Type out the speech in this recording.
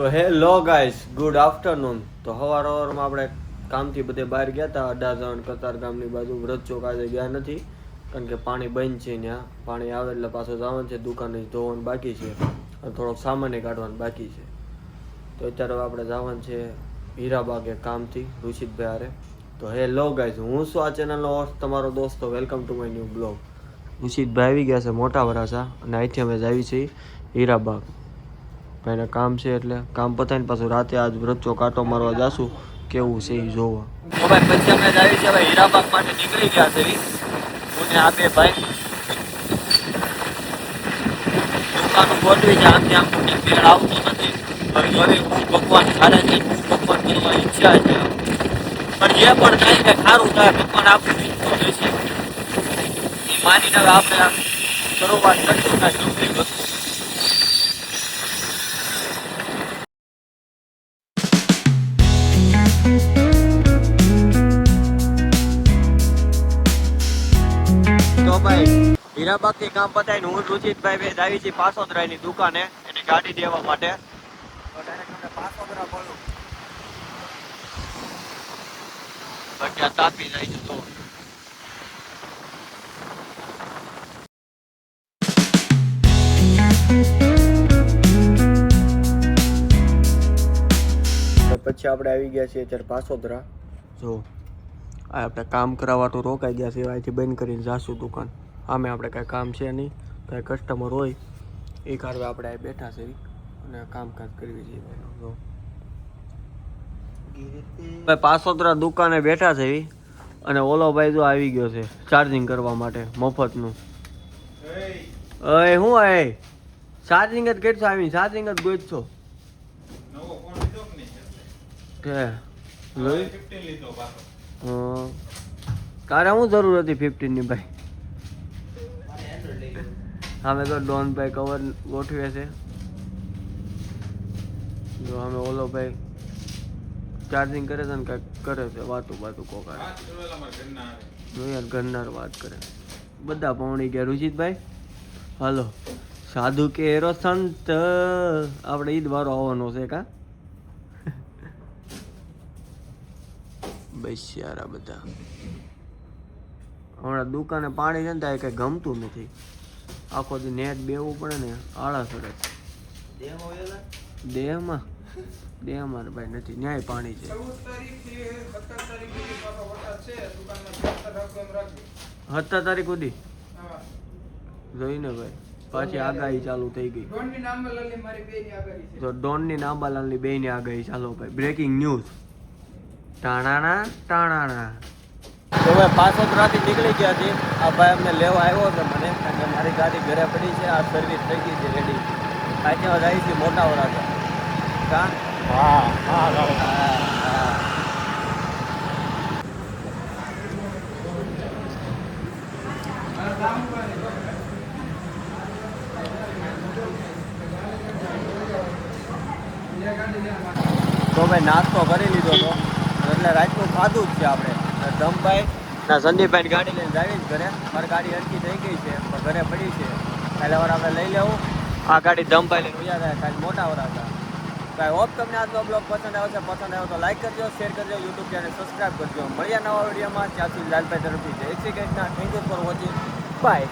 તો hello guys, good afternoon. તો સવારમાં આપણે કામથી બધે બહાર ગયા હતા. અડાજણ કતાર ગામની બાજુ વ્રત ચોક આજે ગયા નથી, કારણ કે પાણી બંધ છે. ત્યાં પાણી આવે એટલે પાછો જવાનું છે. દુકાને ધોવાનું બાકી છે અને થોડોક સામાન કાઢવાનું બાકી છે. તો અત્યારે આપણે જવાનું છે હીરાબાગે કામથી ઋષિતભાઈ હારે. તો હેલો ગાઈસ, હું શું આ ચેનલનો હોસ્ટ તમારો દોસ્તો. Welcome to my new blog. ઋષિતભાઈ આવી ગયા છે મોટા વરાસા અને અહીંથી અમે જાવી છીએ હીરાબાગ. ભાઈને કામ છે એટલે કામ પતાવીને પાછું રાતે આજ વ્રત ચોક આટો મારવા જાશું, કેવું છે એ જોવા. તો ભાઈ પછી અમે જાવી છે ભાઈ હીરાબાગ માટે નીકળી ગયા છે. હું ને આ બે ભાઈ દુકાનો ગોઠવી છે. આમથી આમ મેળ આવતો નથી. હવે હું ભગવાન સારા છે, હું ભગવાન કરવા ઈચ્છા છે, પણ જે પણ થાય કે સારું થાય, ભગવાન આપણું ઈચ્છો રહેશે એ માનીને હવે આપણે શરૂઆત કરશું કાંઈ નવી વસ્તુ. તો ભાઈ હીરાબાગ થી કામ પતાવીને હું રુચિતભાઈ બે આવી છીએ પાસોદરાની દુકાને એની ગાડી દેવા માટે. તો ડાયરેક્ટ અમે પાસોદરા બોલું ભટ્યા તાપી જાય છે. તો પછી આપણે આવી ગયા છીએ અત્યારે પાસોદરા. જો આ આપણે કામ કરાવવાનું રોકાઈ ગયા છે. અહીંથી બંધ કરીને જાશું દુકાન. આમે આપણે કાંઈ કામ છે નહીં, કાંઈ કસ્ટમર હોય એ કારણે આપણે અહીં બેઠા છે અને કામકાજ કરવી છે. ભાઈ પાસોદરા દુકાને બેઠા છે અને ઓલો ભાઈ જો આવી ગયો છે ચાર્જિંગ કરવા માટે મફતનું. શું હે ચાર્જિંગ જ કરશો? આવી ચાર્જિંગ જ ગોતશો કે તારે શું જરૂર હતી 15 ની ભાઈ? અમે તો ડોન ભાઈ કવર ગોઠવે છે. જો અમે ઓલો ભાઈ ચાર્જિંગ કરે છે ને કઈક કરે છે, વાતું કોકા યાર ઘરનાર વાત કરે. બધા પહોંચી ગયા. રુચિતભાઈ હાલો, સાધુ કે એરો સંત આપણે ઈદ વારો આવવાનો છે કા? બસ યાર આ બધા હમણાં દુકાને પાણી છે ને ત્યાં કઈ ગમતું નથી. આખો દી નેટ બેવું પડે ને આળા સડે. દેહમાં ભાઈ નથી, ન્યાય પાણી છે. 17 તારીખ સુધી જોઈને ભાઈ પાછી આગાહી ચાલુ થઈ ગઈ. તો ડોનની નાંબાલાલની બેયની આગાહી ચાલો ભાઈ. Breaking news. ટાણાના ટાણાના. તો ભાઈ પાસોદરાથી નીકળી ગયા હતી. આ ભાઈ અમને લેવા આવ્યો છે મને, કારણ કે મારી ગાડી ઘરે પડી છે. આ સર્વિસ થઈ ગઈ છે રેડી. આજે આવી છે મોટા વરાછા કા? હા હા તો ભાઈ નાસ્તો કરી લીધો હતો એટલે રાતનું ખાધું જ છે આપણે. ધમભાઈ ના સંદીપભાઈ ગાડી લઈને જાવી જ ઘરે. મારી ગાડી અટકી થઈ ગઈ છે પણ ઘરે પડી છે. કાલે વાર આપણે લઈ લેવું. આ ગાડી ધમભાઈ લઈને ઉજા થાય કાલે મોટા વરાછા. કાંઈ હોપ તમને આજનો બ્લોગ પસંદ આવ્યો છે. પસંદ આવ્યો તો લાઈક કરજો, શેર કરજો, યુટ્યુબ ચેનલ સબસ્ક્રાઈબ કરજો. મળ્યા નવા વિડીયોમાં. ત્યાંથી લાલભાઈ તરફથી જય Shri Krishna. Thank you for watching. By.